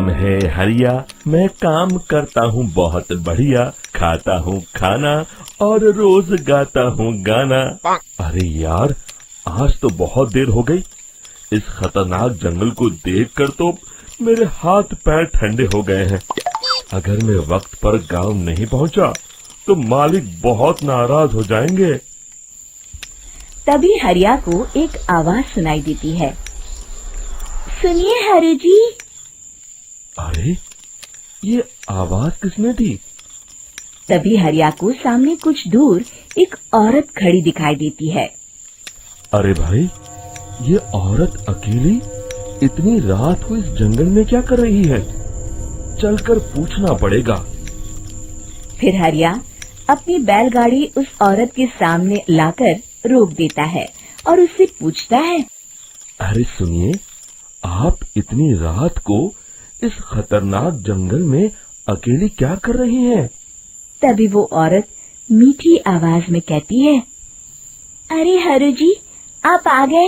नाम है हरिया, मैं काम करता हूँ बहुत बढ़िया, खाता हूँ खाना और रोज गाता हूँ गाना। अरे यार, आज तो बहुत देर हो गई। इस खतरनाक जंगल को देखकर तो मेरे हाथ पैर ठंडे हो गए हैं। अगर मैं वक्त पर गांव नहीं पहुंचा तो मालिक बहुत नाराज हो जाएंगे। तभी हरिया को एक आवाज सुनाई देती है। सुनिए हरु जी। अरे, ये आवाज किसने दी? तभी हरिया को सामने कुछ दूर एक औरत खड़ी दिखाई देती है। अरे भाई, ये औरत अकेली इतनी रात को इस जंगल में क्या कर रही है? चलकर पूछना पड़ेगा। फिर हरिया अपनी बैलगाड़ी उस औरत के सामने लाकर रोक देता है और उससे पूछता है। अरे सुनिए, आप इतनी रात को इस खतरनाक जंगल में अकेली क्या कर रही हैं? तभी वो औरत मीठी आवाज में कहती है, अरे हरु जी, आप आ गए।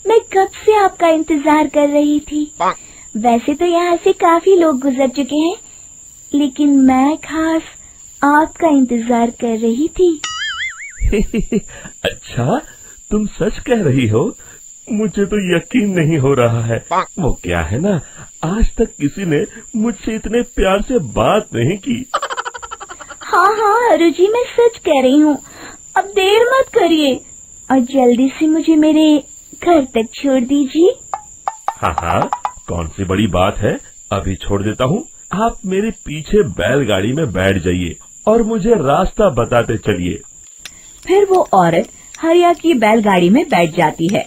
मैं कब से आपका इंतजार कर रही थी। वैसे तो यहाँ से काफी लोग गुजर चुके हैं, लेकिन मैं खास आपका इंतजार कर रही थी। अच्छा, तुम सच कह रही हो? मुझे तो यकीन नहीं हो रहा है। वो क्या है ना, आज तक किसी ने मुझसे इतने प्यार से बात नहीं की। हाँ हरु जी, मैं सच कह रही हूँ। अब देर मत करिए और जल्दी से मुझे मेरे घर तक छोड़ दीजिए। हाँ, कौन सी बड़ी बात है, अभी छोड़ देता हूँ। आप मेरे पीछे बैलगाड़ी में बैठ जाइए और मुझे रास्ता बताते चलिए। फिर वो औरत हरिया की बैलगाड़ी में बैठ जाती है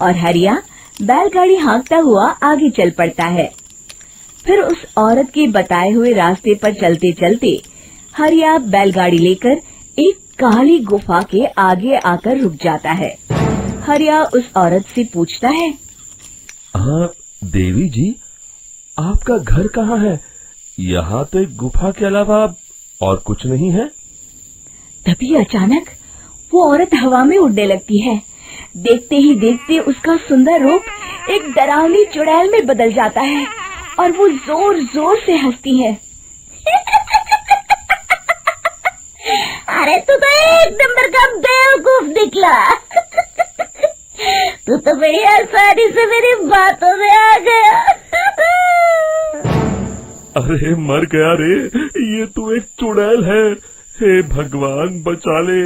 और हरिया बैलगाड़ी हाँकता हुआ आगे चल पड़ता है। फिर उस औरत के बताए हुए रास्ते पर चलते चलते हरिया बैलगाड़ी लेकर एक काली गुफा के आगे आकर रुक जाता है। हरिया उस औरत से पूछता है, हाँ देवी जी, आपका घर कहाँ है? यहाँ तो एक गुफा के अलावा और कुछ नहीं है। तभी अचानक वो औरत हवा में उड़ने लगती है। देखते ही देखते उसका सुंदर रूप एक डरावनी चुड़ैल में बदल जाता है और वो जोर जोर से हंसती है। अरे तू तो एक नंबर का बेवकूफ निकला। तू तो बड़ी आसानी से मेरी बातों में आ गया। अरे मर गया रे, ये तो एक चुड़ैल है। हे भगवान बचा ले,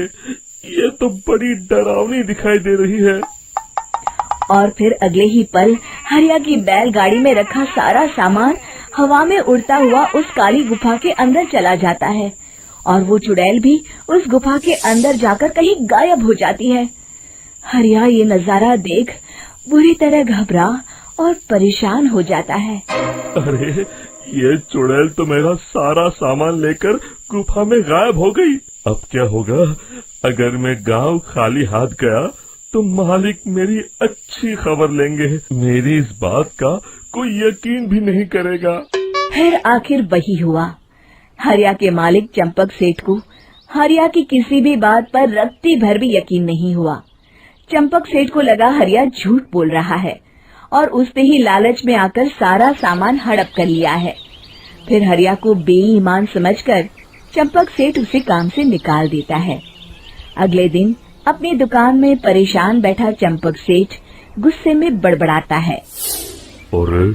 ये तो बड़ी डरावनी दिखाई दे रही है। और फिर अगले ही पल हरिया की बैलगाड़ी में रखा सारा सामान हवा में उड़ता हुआ उस काली गुफा के अंदर चला जाता है और वो चुड़ैल भी उस गुफा के अंदर जाकर कहीं गायब हो जाती है। हरिया ये नजारा देख बुरी तरह घबरा और परेशान हो जाता है। अरे, ये चुड़ैल तो मेरा सारा सामान लेकर गुफा में गायब हो गई। अब क्या होगा? अगर मैं गांव खाली हाथ गया तो मालिक मेरी अच्छी खबर लेंगे। मेरी इस बात का कोई यकीन भी नहीं करेगा। फिर आखिर वही हुआ। हरिया के मालिक चंपक सेठ को हरिया की किसी भी बात पर रत्ती भर भी यकीन नहीं हुआ। चंपक सेठ को लगा हरिया झूठ बोल रहा है और उसने ही लालच में आकर सारा सामान हड़प कर लिया है। फिर हरिया को बेईमान समझकर चंपक सेठ उसे काम से निकाल देता है। अगले दिन अपनी दुकान में परेशान बैठा चंपक सेठ गुस्से में बड़बड़ाता है। अरे,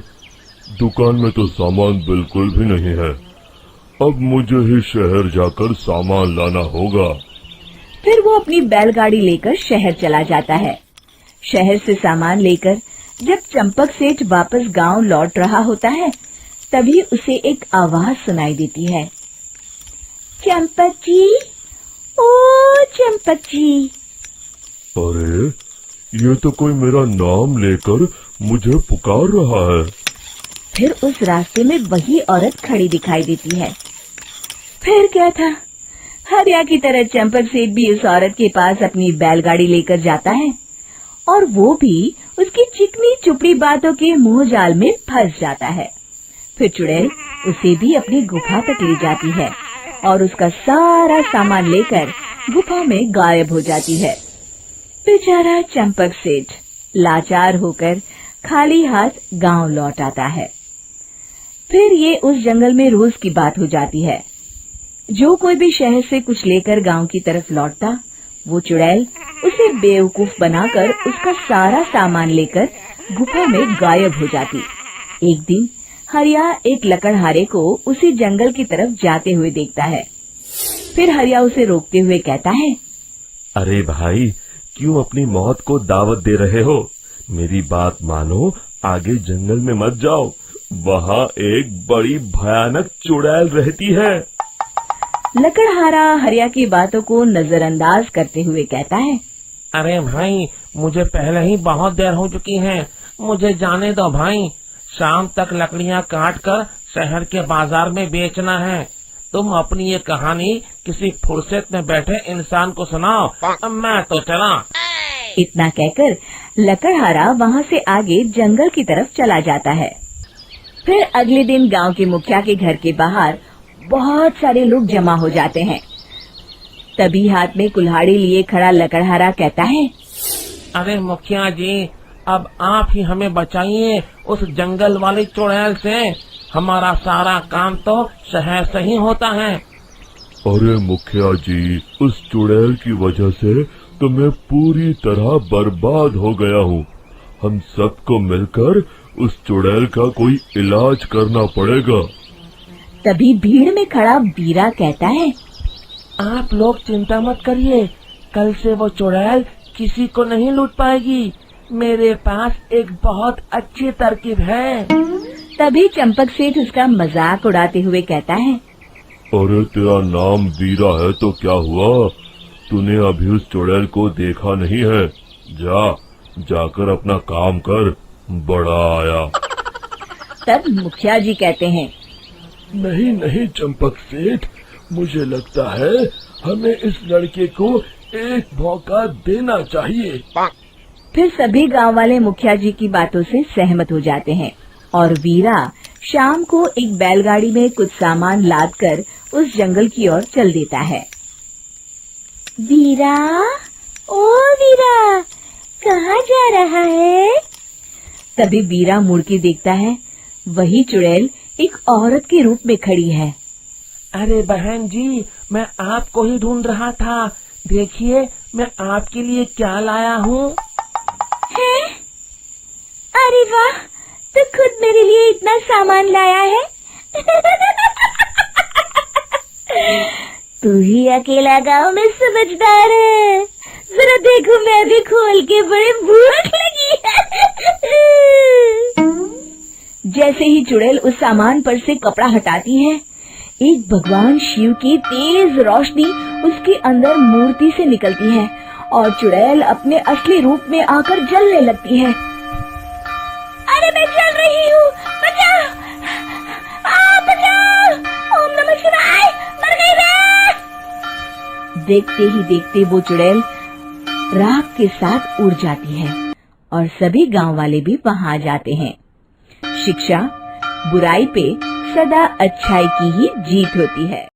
दुकान में तो सामान बिल्कुल भी नहीं है। अब मुझे ही शहर जाकर सामान लाना होगा। फिर वो अपनी बैलगाड़ी लेकर शहर चला जाता है। शहर से सामान लेकर जब चंपक सेठ वापस गांव लौट रहा होता है, तभी उसे एक आवाज सुनाई देती है। चंपक जी, ओ चंपक जी। अरे, ये तो कोई मेरा नाम लेकर मुझे पुकार रहा है। फिर उस रास्ते में वही औरत खड़ी दिखाई देती है। फिर क्या था, हरिया की तरह चंपक सेठ भी उस औरत के पास अपनी बैलगाड़ी लेकर जाता है और वो भी उसकी चिकनी चुपड़ी बातों के मोह जाल में फंस जाता है। फिर चुड़ैल उसे भी अपनी गुफा तक ले जाती है और उसका सारा सामान लेकर गुफा में गायब हो जाती है। बेचारा चंपक सेठ लाचार होकर खाली हाथ गांव लौट आता है। फिर ये उस जंगल में रोज की बात हो जाती है। जो कोई भी शहर से कुछ लेकर गांव की तरफ लौटता, वो चुड़ैल उसे बेवकूफ बनाकर उसका सारा सामान लेकर गुफा में गायब हो जाती। एक दिन हरिया एक लकड़हारे को उसी जंगल की तरफ जाते हुए देखता है। फिर हरिया उसे रोकते हुए कहता है, अरे भाई, क्यों अपनी मौत को दावत दे रहे हो? मेरी बात मानो, आगे जंगल में मत जाओ, वहाँ एक बड़ी भयानक चुड़ैल रहती है। लकड़हारा हरिया की बातों को नजरअंदाज करते हुए कहता है, अरे भाई, मुझे पहले ही बहुत देर हो चुकी है, मुझे जाने दो भाई। शाम तक लकड़ियाँ काट कर शहर के बाजार में बेचना है। तुम अपनी ये कहानी किसी फुर्सत में बैठे इंसान को सुनाओ, मैं तो चला। इतना कहकर लकड़हारा वहाँ से आगे जंगल की तरफ चला जाता है। फिर अगले दिन गांव के मुखिया के घर के बाहर बहुत सारे लोग जमा हो जाते हैं। तभी हाथ में कुल्हाड़ी लिए खड़ा लकड़हारा कहता है, अरे मुखिया जी, अब आप ही हमें बचाइए उस जंगल वाली चुड़ैल से। हमारा सारा काम तो शहर से ही होता है। अरे मुखिया जी, उस चुड़ैल की वजह से तो मैं पूरी तरह बर्बाद हो गया हूँ। हम सबको मिलकर उस चुड़ैल का कोई इलाज करना पड़ेगा। तभी भीड़ में खड़ा वीरा कहता है, आप लोग चिंता मत करिए, कल से वो चुड़ैल किसी को नहीं लूट पाएगी। मेरे पास एक बहुत अच्छी तरकीब है। तभी चंपक सेठ उसका मजाक उड़ाते हुए कहता है, अरे तेरा नाम वीरा है तो क्या हुआ? तूने अभी उस चुड़ैल को देखा नहीं है? जाकर अपना काम कर, बड़ा आया। तब मुखिया जी कहते हैं, नहीं नहीं चंपक सेठ, मुझे लगता है हमें इस लड़के को एक मौका देना चाहिए। फिर सभी गांव वाले मुखिया जी की बातों से सहमत हो जाते हैं और वीरा शाम को एक बैलगाड़ी में कुछ सामान लादकर उस जंगल की ओर चल देता है। वीरा, ओ वीरा, कहाँ जा रहा है? तभी वीरा मुड़ के देखता है, वही चुड़ैल एक औरत के रूप में खड़ी है। अरे बहन जी, मैं आपको ही ढूंढ रहा था। देखिए, मैं आपके लिए क्या लाया हूँ। है? अरे वाह, तो खुद मेरे लिए इतना सामान लाया है। तू ही अकेला गांव में समझदार है। जरा देखो, मैं भी खोल के, बड़े भूख लगी है। जैसे ही चुड़ैल उस सामान पर से कपड़ा हटाती है, एक भगवान शिव की तेज रोशनी उसके अंदर मूर्ति से निकलती है और चुड़ैल अपने असली रूप में आकर जलने लगती है। अरे मैं जल रही हूँ, बचाओ! बचाओ! ओम नमः शिवाय! मर गई मैं! देखते ही देखते वो चुड़ैल राख के साथ उड़ जाती है और सभी गांव वाले भी वहां आ जाते हैं। शिक्षा बुराई पे सदा अच्छाई की ही जीत होती है।